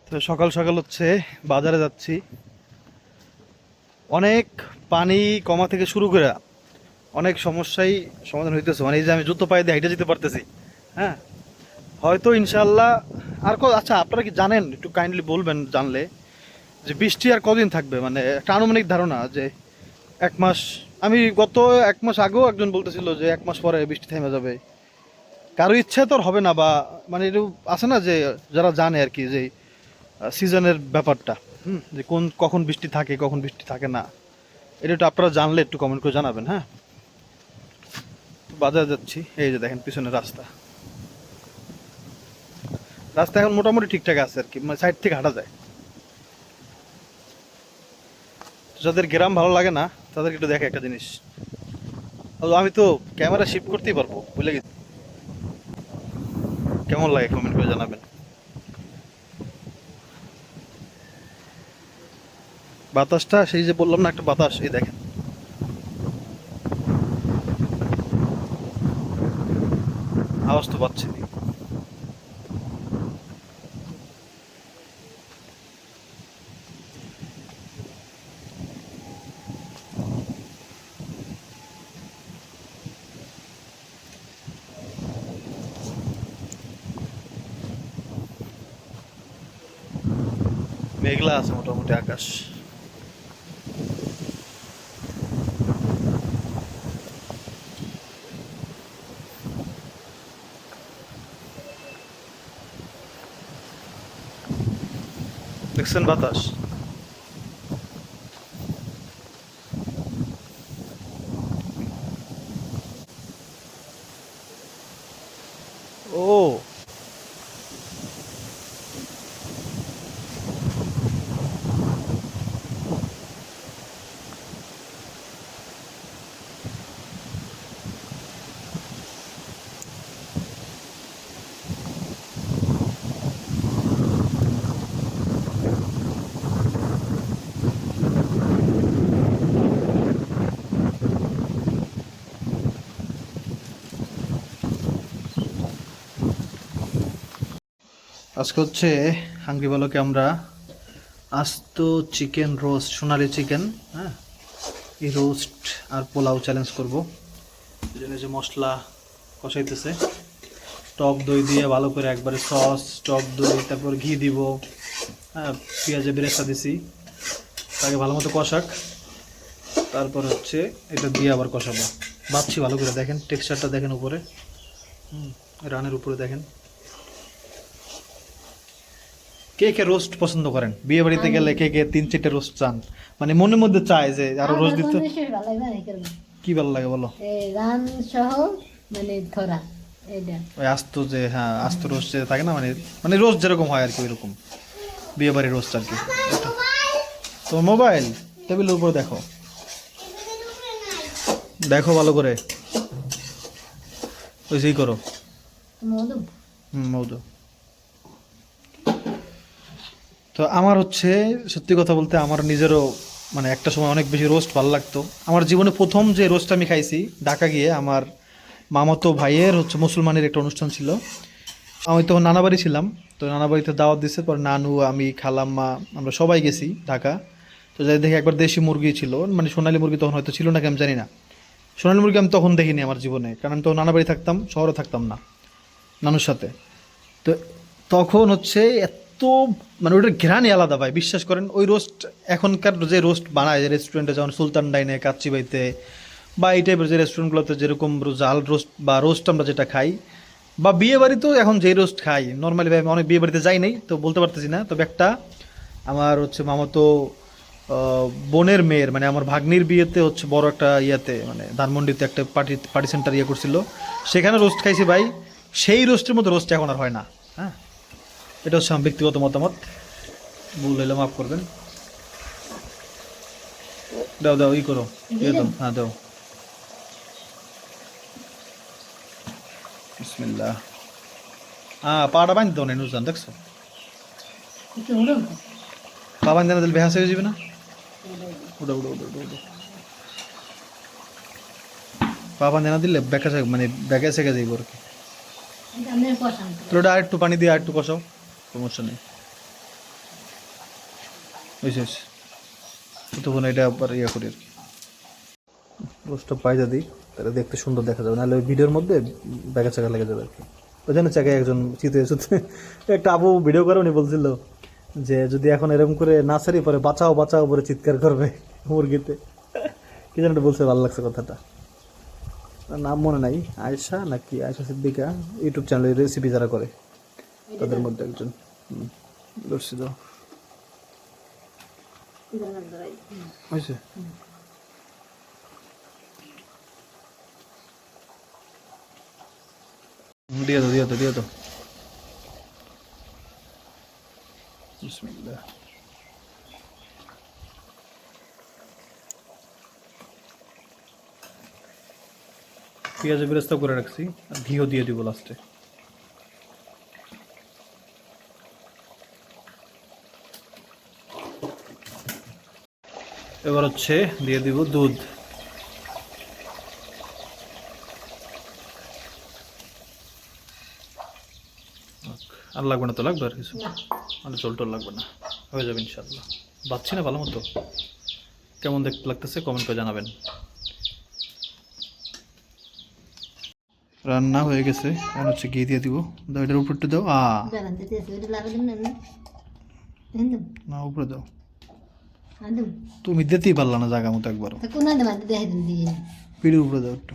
তো সকাল সকাল হচ্ছে বাজারে যাচ্ছি। অনেক পানি কমা থেকে শুরু করে অনেক সমস্যাই সমাধান হইতেছে। মানে এই যে আমি জুতো পায়ে দিয়ে হেঁটে যেতে পারতেছি। হ্যাঁ, হয়তো ইনশাল্লাহ। আচ্ছা, আপনারা কি জানেন, একটু কাইন্ডলি বলবেন জানলে, যে বৃষ্টি আর কদিন থাকবে? মানে একটা আনুমানিক ধারণা যে 1 মাস। আমি গত 1 মাস আগেও একজন বলতেছিল যে 1 মাস পরে বৃষ্টি থেমে যাবে। কারো ইচ্ছা তো আর হবে না, বা মানে একটু আছে না যে যারা জানে আর কি, যে সিজনের ব্যাপারটা, যে কখন বৃষ্টি থাকে কখন বৃষ্টি থাকে না, এটা একটু আপনারা জানলে একটু কমেন্ট করে জানাবেন। হ্যাঁ, বাজারে যাচ্ছি। এই যে দেখেন পিছনে রাস্তা। রাস্তা এখন মোটামুটি ঠিকঠাক আছে আর কি, মানে সাইড থেকে হাঁটা যায়। তো যাদের গ্রাম ভালো লাগে না তাদেরকে একটু দেখে একটা জিনিস। আমি তো ক্যামেরা শিফট করতেই পারবো, বুঝলে গেছি। কেমন লাগে কমেন্ট করে জানাবেন। বাতাসটা সেই যে বললাম না, একটা বাতাস, এই দেখেন। আওয়াজ তো পাচ্ছি। মেঘলা আছে মোটামুটি আকাশ। দেখছেন বাতাস? ও, আজকে হচ্ছে হাঙ্গি বলকে আমরা আস্ত চিকেন রোস্ট, সোনালি চিকেন, হ্যাঁ, এই রোস্ট আর পোলাও চ্যালেঞ্জ করবো। এই জন্য যে মশলা কষাইতেছে, টক দই দিয়ে ভালো করে একবারে সস, টক দই, তারপর ঘি দিব। হ্যাঁ, পেঁয়াজে বেরেস্তা দিছি, তাকে ভালো মতো কষাক। তারপর হচ্ছে এটা দিয়ে আবার কষাবো। ভাবছি ভালো করে দেখেন, টেক্সচারটা দেখেন উপরে, রানের উপরে দেখেন। কে কে রোস্ট পছন্দ করেন? বিয়ে বাড়িতে গেলে কে কে 3-4টে রোস্ট চান? মানে মনের মধ্যে চায় যে আরো রোস্ট দিতে। কি ভালো লাগে বলো? রান সহ, মানে ধরা এইটা ওই আস্ত যে, হ্যাঁ, আস্ত রোস্ট যে থাকে না, মানে মানে রোস্ট যেরকম হয় আর কি, ওইরকম বিয়ে বাড়ির রোস্ট আর কি। তোমার মোবাইল টেবিলের উপর দেখো, দেখো ভালো করে, ওই সেই করো। মধু। মৌদ। তো আমার হচ্ছে সত্যি কথা বলতে আমার নিজেরও মানে একটা সময় অনেক বেশি রোস্ট ভালো লাগতো। আমার জীবনে প্রথম যে রোস্ট আমি খাইছি ঢাকা গিয়ে, আমার মামাতো ভাইয়ের হচ্ছে মুসলমানের একটা অনুষ্ঠান ছিল। আমি তখন নানা বাড়ি ছিলাম। তো নানা বাড়িতে দাওয়াত দিচ্ছে, পর নানু, আমি, খালাম্মা, আমরা সবাই গেছি ঢাকা। তো যাই দেখি একবার দেশি মুরগি ছিল, মানে সোনালী মুরগি তখন হয়তো ছিল নাকি আমি জানি না। সোনালী মুরগি আমি তখন দেখিনি আমার জীবনে, কারণ আমি তখন নানা বাড়ি থাকতাম, শহরে থাকতাম না, নানুর সাথে। তো তখন হচ্ছে এত, মানে ওটার ঘ্রাণই আলাদা ভাই, বিশ্বাস করেন। ওই রোস্ট এখনকার যে রোস্ট বানায় যে রেস্টুরেন্টে, যেমন সুলতান ডাইনে, কাচ্চিবাইতে, বা এই টাইপের যে রেস্টুরেন্টগুলোতে যেরকম জাল রোস্ট বা রোস্ট আমরা যেটা খাই, বা বিয়ে বাড়িতেও এখন যেই রোস্ট খাই নর্মালি ভাই, আমি অনেক বিয়ে বাড়িতে যাই নাই তো বলতে পারতেছি না। তবে একটা আমার হচ্ছে মামাতো বোনের মেয়ের, মানে আমার ভাগ্নির বিয়েতে হচ্ছে বড় একটা ইয়াতে, মানে ধানমন্ডিতে একটা পার্টি পার্টি সেন্টার ইয়ে করছিল, সেখানে রোস্ট খাইছি ভাই। সেই রোস্টের মতো রোস্ট এখন আর হয় না। হ্যাঁ, এটা হচ্ছে আমার ব্যক্তিগত মতামত, ভুল হইলে মাফ করবেন। দাও দাও, ই করো, দিয়ে দাও, হ্যাঁ দাও। বিসমিল্লাহ। হ্যাঁ, পাটা বাঁধ দাও না নুজান, দেখছো? পা বাঁধ না দিলে বেহাস হয়ে যাবে না। উঠো উঠো উঠো উঠো উঠো। পা বাঁধ না দিলে বেঁকা, মানে বেঁকে সেকে যাইব আর কি। তো ওটা আর একটু পানি দিয়ে আর একটু কষাও, সমস্যা নেই। হয়েছে ততক্ষণ এটা আবার ইয়ে করি আর কি, রোস্টটা পাইজা দিই, তাহলে দেখতে সুন্দর দেখা যাবে, নাহলে ওই ভিডিওর মধ্যে ব্যাগা চাকা লেগে যাবে আর কি। ওই জন্য চাকায় একজন চিতে চুতে একটা আপু ভিডিও করে উনি বলছিল যে যদি এখন এরকম করে না ছাড়ি পরে বাঁচাও বাঁচাও পরে চিৎকার করবে মুরগিতে, কি যেন একটা বলছে, ভালো লাগছে কথাটা, নাম মনে নাই, আয়েশা নাকি আয়েশা সিদ্দিকা, ইউটিউব চ্যানেলে রেসিপি যারা করে তাদের মধ্যে একজন। লস্যি দাও হয়েছে। দিয়ে দাও দিয়ে দাও দিয়ে দাও, বিসমিল্লাহ। পেঁয়াজে বেরেস্তা করে রাখছি, আর ঘিও দিয়ে দিব লাস্টে। এবার হচ্ছে দিয়ে দিব দুধ, আর লাগবে না তো, লাগবে আর কিছু, আর জল টল লাগবে না, হয়ে যাবে ইনশাল্লাহ। বাচ্ছি না ভালো মতো, কেমন দেখতে লাগতেছে কমেন্ট করে জানাবেন। রান্না হয়ে গেছে, এখন হচ্ছে ঘি দিয়ে দিব, দাও এটার উপরটা দাও, না উপরে দাও, তুমি দিতেই পারলা না জায়গা মতো একবার, পিড়ির উপরে দাও একটু,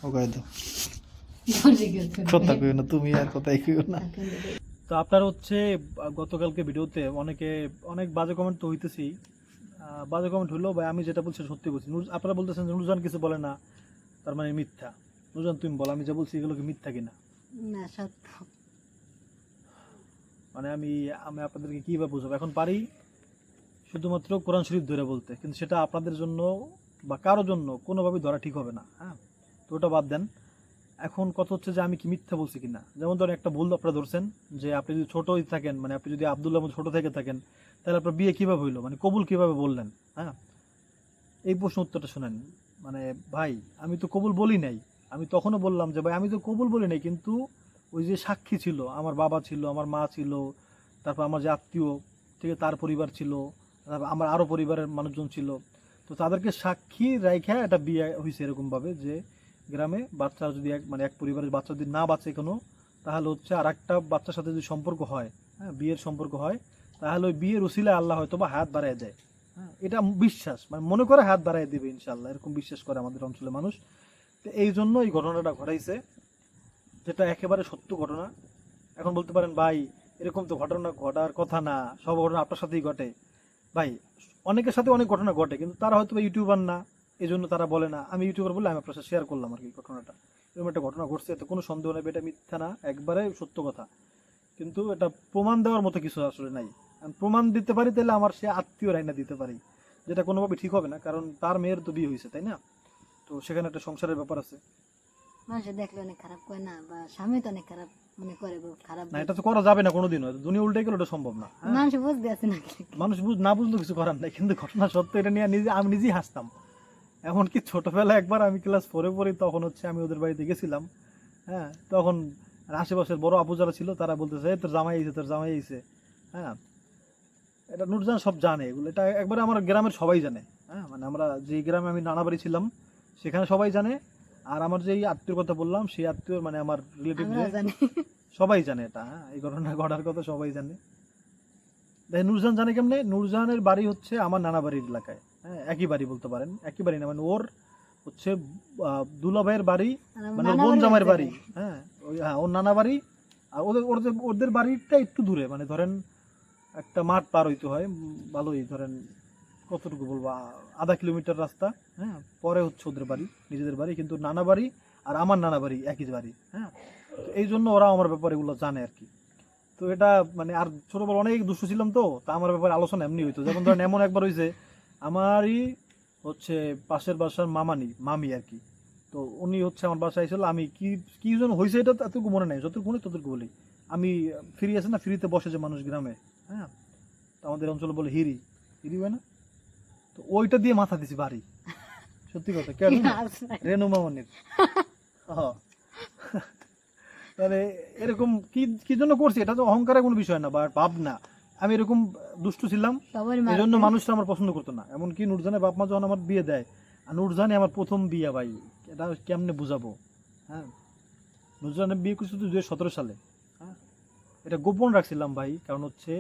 ওকে দাও, কথা কইও না তুমি, আর কথাই কইও না। তো আপনার হচ্ছে গতকালকে ভিডিওতে অনেক বাজে কমেন্ট তো হইতেছি, বাজে কমেন্ট হলো ভাই, আমি যেটা বলছি সত্যি বলছি। আপনারা বলতেছেন যে নুরজান কিছু বলে না, তার মানে মিথ্যা। নুরজান তুমি বল, আমি যা বলছি এগুলো কি মিথ্যা কিনা? না সত্য। মানে আমি আমি আপনাদেরকে কীভাবে বুঝাবো, এখন পারি শুধুমাত্র কোরআন শরীফ ধরে বলতে, কিন্তু সেটা আপনাদের জন্য বা কারোর জন্য কোনোভাবেই ধরা ঠিক হবে না। হ্যাঁ, তো ওটা বাদ দেন। এখন কথা হচ্ছে যে আমি কি মিথ্যা বলছি কিনা। যেমন ধরেন একটা ভুল আপনারা ধরছেন যে আপনি যদি ছোটই থাকেন, মানে আপনি যদি আব্দুল্লাহ ছোট থেকে থাকেন, তাহলে আপনার বিয়ে কিভাবে হইলো, মানে কবুল কিভাবে বললেন? হ্যাঁ, এই প্রশ্ন উত্তরটা শোনেন। মানে ভাই আমি তো কবুল বলি নাই, আমি তখনও বললাম যে ভাই আমি তো কবুল বলি নাই, কিন্তু ওই যে সাক্ষী ছিল, আমার বাবা ছিল, আমার মা ছিল, তারপর আমার যে আত্মীয়, ঠিক আছে, তার পরিবার ছিল, তারপর আমার আরও পরিবারের মানুষজন ছিল, তো তাদেরকে সাক্ষী রাইখা একটা বিয়ে হয়েছে এরকমভাবে যে গ্রামে বাচ্চা যদি এক পরিবারের বাচ্চা যদি না বাঁচে কোনো, তাহলে হচ্ছে আর একটা বাচ্চার সাথে যদি সম্পর্ক হয়, হ্যাঁ বিয়ের সম্পর্ক হয়, তাহলে ওই বিয়ের উসিলায় আল্লাহ হয়তো বা হাত বাড়ায় দেয়। হ্যাঁ, এটা বিশ্বাস, মানে মনে করে হাত বাড়ায় দিবে ইনশাল্লাহ, এরকম বিশ্বাস করে আমাদের অঞ্চলের মানুষ। তো এই জন্য এই ঘটনাটা ঘটাইছে, যেটা একেবারে সত্য ঘটনা। এখন বলতে পারেন ভাই এরকম তো ঘটনা ঘটার কথা না, সব ঘটনা আপনার সাথেই ঘটে। ভাই অনেকের সাথে অনেক ঘটনা ঘটে, কিন্তু তারা হয়তো ইউটিউবার না, এই জন্য তারা বলে না। আমি ইউটিউবার বলে আমি আপনার সাথে শেয়ার করলাম আর কি ঘটনাটা। এরকম একটা ঘটনা ঘটছে, এতে কোনো সন্দেহ নেই, এটা মিথ্যা না, একবারে সত্য কথা। কিন্তু এটা প্রমাণ দেওয়ার মতো কিছু আসলে নাই। আমি প্রমাণ দিতে পারি তাহলে আমার সে আত্মীয় রাইনা দিতে পারি, যেটা কোনোভাবে ঠিক হবে না, কারণ তার মেয়ের তো বিয়ে হয়েছে, তাই না? তো সেখানে একটা সংসারের ব্যাপার আছে। মানুষে দেখলে অনেক খারাপ করে না, বা স্বামী তো অনেক খারাপ মনে করে, খারাপ না, এটা তো করা যাবে না কোনোদিনও, দুনিয়া উল্টে গেলে ওটা সম্ভব না। হ্যাঁ? মানুষ বুঝতে আছে না, মানুষ না বুঝলে কিছু করার নাই, কিন্তু ঘটনা সত্য, এটা নিয়ে আমি নিজেই হাসতাম। এমনকি ছোটবেলা একবার আমি ক্লাস 4-এ পড়ি, তখন হচ্ছে আমি ওদের বাড়িতে গেছিলাম। হ্যাঁ, তখন আশেপাশের বড় আপু যারা ছিল তারা বলতেছে তোর জামাই আইছে, তোর জামাই আইছে। হ্যাঁ, এটা নুরজান সব জানে এগুলো, এটা একবারে আমার গ্রামের সবাই জানে। হ্যাঁ, মানে আমরা যে গ্রামে আমি নানা বাড়ি ছিলাম সেখানে সবাই জানে, আর আমার যে আত্মীয়র কথা বললাম সেই আত্মীয় মানে আমার রিলেটিভ সবাই জানে এটা। হ্যাঁ, এই ঘটনা ঘটার কথা সবাই জানে। দেখেন নুরজান জানে কেমনে, নুরজানের বাড়ি হচ্ছে আমার নানা বাড়ির এলাকায়। হ্যাঁ, একই বাড়ি বলতে পারেন, একই বাড়ি না, মানে ওর হচ্ছে দুলা ভাইয়ের বাড়ি, মানে ওর বোন জামাইয়ের বাড়ি। হ্যাঁ, ওর নানা বাড়ি, আর ওদের বাড়িটা একটু দূরে, মানে ধরেন একটা মাঠ পার হইতে হয়, ভালোই ধরেন কতটুকু বলবো, আধা কিলোমিটার রাস্তা। হ্যাঁ, পরে হচ্ছে ওদের বাড়ি, নিজেদের বাড়ি, কিন্তু নানা বাড়ি আর আমার নানা বাড়ি একই বাড়ি। হ্যাঁ, তো এই জন্য ওরা আমার ব্যাপারে এগুলো জানে আর কি। তো এটা মানে, আর ছোটবেলা অনেক দুষ্ট ছিলাম, তো তা আমার ব্যাপারে আলোচনা এমনি হইতো। যেমন ধরেন এমন একবার হয়েছে, আমারই হচ্ছে পাশের বাসার মামি আর কি, তো উনি হচ্ছে আমার বাসায় এসেছিল। আমি কি কি যেন হয়েছে এটা এতটুকু মনে নেই, যতটুকু মনে ততটুকু বলি। আমি ফ্রি আছে না, ফ্রিতে বসে যে মানুষ গ্রামে, হ্যাঁ, তো আমাদের অঞ্চলে বলে হিরি হিরি হয় না, তো ওইটা দিয়ে মাথা দিছি বাড়ি। সত্যি কথা, কেন রেনু মামনির। তাহলে এরকম কি কি জন্য করছি, এটা তো অহংকারের কোনো বিষয় না বা ভাব না। আমি এরকম দুষ্টু ছিলাম, সবারই এই জন্য মানুষরা আমার পছন্দ করতো না। এমনকি নূরজানের বাপ মা যখন আমার বিয়ে দেয়, আর নূরজানে আমার প্রথম বিয়ে ভাই, এটা কেমনে বুঝাবো। হ্যাঁ, নূরজানের বিয়ে করছি তো 2017 সালে। হ্যাঁ, এটা গোপন রাখছিলাম ভাই, কারণ হচ্ছে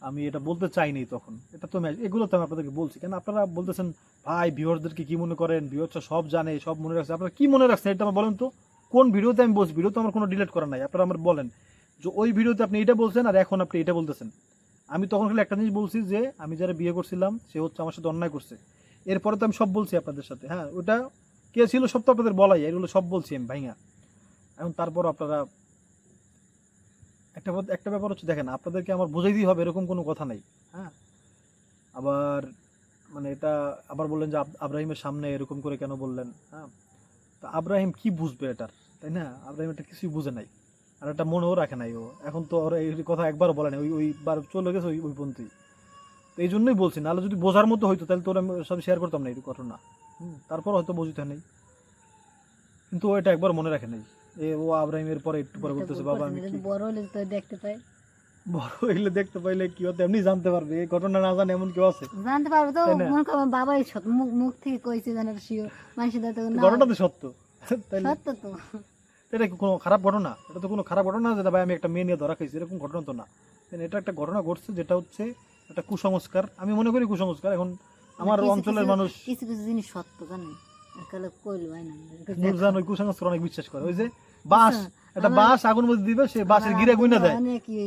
আমি এটা বলতে চাইনি তখন। এটা তো এগুলো তো আমি আপনাদেরকে বলছি, কেন আপনারা বলতেছেন ভাই ভিউয়ারদেরকে কি মনে করেন, ভিউয়াররা সব জানে, সব মনে রাখছে। আপনারা কি মনে রাখছেন এটা আমার বলেন তো, কোন ভিডিওতে আমি বলছি? ভিডিও তো আমার কোনো ডিলিট করা নাই। আপনারা আমার বলেন যে ওই ভিডিওতে আপনি এটা বলছেন আর এখন আপনি এটা বলতেছেন। আমি তখন খালি একটা জিনিস বলছি যে আমি যারা বিয়ে করছিলাম সে হচ্ছে আমার সাথে অন্যায় করছে। এরপরে তো আমি সব বলছি আপনাদের সাথে। হ্যাঁ, ওটা কে ছিল সব তো আপনাদের বলাই, এগুলো সব বলছি আমি ভাইঙা। এখন তারপর আপনারা একটা ব্যাপার হচ্ছে, দেখেন আপনাদেরকে আমার বুঝাইতেই হবে এরকম কোনো কথা নাই। হ্যাঁ, আবার মানে এটা আবার বললেন যে আব্রাহিমের সামনে এরকম করে কেন বললেন। হ্যাঁ, তো আব্রাহিম কি বুঝবে এটার, তাই না? আব্রাহিম এটা কিছুই বুঝে নাই, আর এটা মনেও রাখে নাই ও। এখন তো ওর এই কথা একবারও বলে নাই, ওইবার চলে গেছে ওই পর্যন্তই। তো এই জন্যই বলছি, নাহলে যদি বোঝার মতো হইতো তাহলে তো ওর আমি সব শেয়ার করতাম না এই ঘটনা। তারপর হয়তো বুঝতে নেই, কিন্তু ও এটা একবার মনে রাখে নাই। ও আব্রাহিমের পরে একটু পরে বলতেছে বাবা আমি কি বড় হলে তো দেখতে পাই, বড় হইলে দেখতে পাইলে কি হতো এমনি জানতে পারবে। এই ঘটনা না জানে এমন কেউ আছে? জানতে পারবো তো, তাই না? মনে করো বাবাই মুখ থেকে কইছে জানার শিও মানুষের তো না, ঘটনা তো সত্য, তাই না? সত্য তো। এটা কি কোনো খারাপ ঘটনা? এটা তো কোনো খারাপ ঘটনা যেটা ভাই আমি একটা মেয়ে নিয়ে ধরা খাইছি, এরকম ঘটনা তো না। এটা একটা ঘটনা ঘটছে যেটা হচ্ছে একটা কুসংস্কার, আমি মনে করি কুসংস্কার। এখন আমার অঞ্চলের মানুষ কিছু কিছু জিনিস সত্য জানেন, কালে কইল হয় না। নূরজান ওই কুসংস্কার অনেক বিশ্বাস করে। ওই যে বাঁশ, একটা বাঁশ আগুন মধ্যে দিবে, সে বাঁশের গিরা গুইনা দেয়,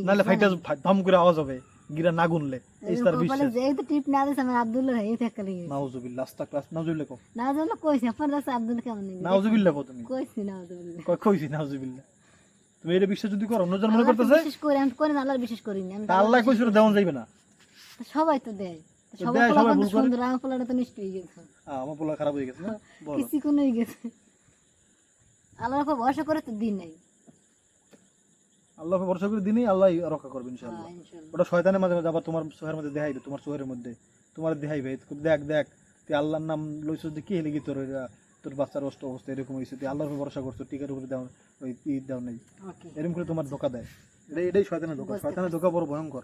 নাহলে ফাইটা ধম করে আওয়াজ হবে গিরা না গুনলে। এই তার বিশ্বাস। যেহেতু টিপ না দিছে আমার আব্দুল্লাহ এই থেকে লাগে নাউজুবিল্লাহ, আস্তাগফিরুল্লাহ, নাউজুবিল্লাহ কও, না জানলে কইছে আপনার কাছে আব্দুল কেমন নেই নাউজুবিল্লাহ কও তুমি। কইছি না আব্দুল্লাহ কইছি নাউজুবিল্লাহ। তুমি এটা বিশ্বাস যদি করো, নূরজান মনে করতেছে বিশেষ করে আমি করি না, আল্লাহর বিশেষ করি না আমি। তা আল্লাহ কইছে ওটা দেওয়া যাইবে না। সবাই তো দেয়, তো সবাই দেয়, পোলা সবাই কিন্তু ভুল করে। সুন্দর, আমার পোলাটা তো নিষ্ঠ হয়ে গেছে, আমার পোলা খারাপ হয়ে গেছে না, বলো। কিছু কোন হয়ে গেছে। আল্লাহর উপর ভরসা করে তো দিন নাই। আল্লাহকে ভরসা করে দিনই আল্লাহ রক্ষা করবে ইনশাআল্লাহ। ইনশাআল্লাহ। ওটা শয়তানের মাঝে মাঝে আবার তোমার চোখের মধ্যে দেখাইবে, তোমার চোখের মধ্যে তোমার দেখাইবে, দেখ দেখ তুই আল্লাহর নাম লইছিস যে কি হেলে তোর তোর বাচ্চার অবস্থা এরকম হয়েছে, তুই আল্লাহর উপর ভরসা করছো, টিকার উপরে দাও ওই দাও নেই, ওকে এরকম করে তোমার ধোকা দেয়। এটাই শয়তানের ধোকা। শয়তানের ধোকা বড় ভয়ঙ্কর।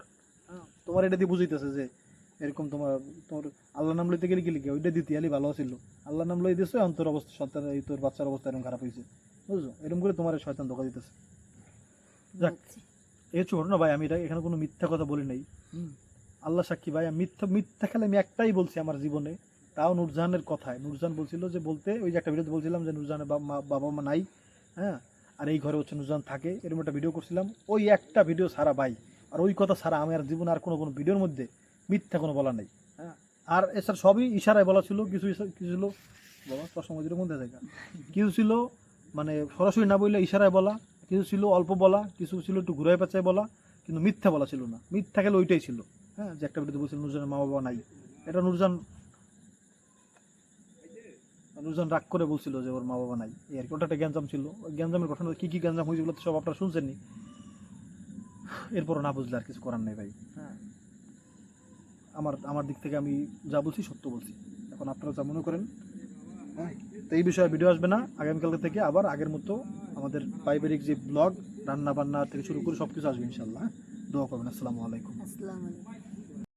তোমার এটা দিয়ে বুঝাইতেছে যে এরকম তোমার তোমার আল্লাহর নাম লইতে গেলে কি লিখে ওইটা দিতে আলি ভালো ছিল, আল্লাহর নাম লই দিয়েছো, এখন তোর অবস্থা সন্তান তোর বাচ্চার অবস্থা এরকম খারাপ হয়েছে, বুঝছো? এরকম করে তোমার শয়তান ধোকা দিতেছে। যাক, এই হচ্ছে ঘটনা ভাই। আমি এখানে কোনো মিথ্যা কথা বলি নাই। আল্লাহ সাক্ষী ভাই, আমি মিথ্যা খেলে আমি একটাই বলছি আমার জীবনে, তাও নূরজাহানের কথায়। নূরজাহান বলছিল যে বলতে, ওই যে একটা ভিডিওতে বলছিলাম যে নূরজাহানের বাবা মা নাই, হ্যাঁ, আর এই ঘরে হচ্ছে নূরজাহান থাকে, এরকম একটা ভিডিও করছিলাম। ওই একটা ভিডিও সারা ভাই, আর ওই কথা সারা আমি আর জীবনে আর কোনো ভিডিওর মধ্যে মিথ্যা কোনো বলা নাই। হ্যাঁ, আর এছাড়া সবই ইশারায় বলা ছিল। কিছু ছিল বাবা চশমাদের মধ্যে জায়গা, কিছু ছিল মানে সরাসরি না বললে ইশারায় বলা, কিছু ছিল অল্প বলা, কিছু ছিল একটু ঘুরাই পেঁচায় বলা, কিন্তু মিথ্যা বলা ছিল না। মিথ্যা খেলে ওইটাই ছিল। হ্যাঁ, যে একটা ভিডিওতে বলছিল নূরজানের মা বাবা নাই, এটা নূরজান রাগ করে বলছিল যে ওর মা বাবা নাই, এই আর কি। ওটা একটা গ্যাঞ্জাম ছিল। ওই গ্যাঞ্জামের ঘটনা কি কি গ্যাঞ্জাম হয়েছে ওগুলো তো সব আপনারা শুনছেননি। এরপরও না বুঝলে আর কিছু করার নেই ভাই। হ্যাঁ, আমার দিক থেকে আমি যা বলছি সত্য বলছি। এখন আপনারা যা মনে করেন। হ্যাঁ, তো এই বিষয়ে ভিডিও আসবে না আগামীকালকে থেকে, আবার আগের মতো আমাদের পারিবারিক যে ব্লগ রান্না বান্না থেকে শুরু করে সবকিছু আসবে ইনশাল্লাহ। দোয়া করবেন। আসসালামু আলাইকুম। আসসালামু আলাইকুম।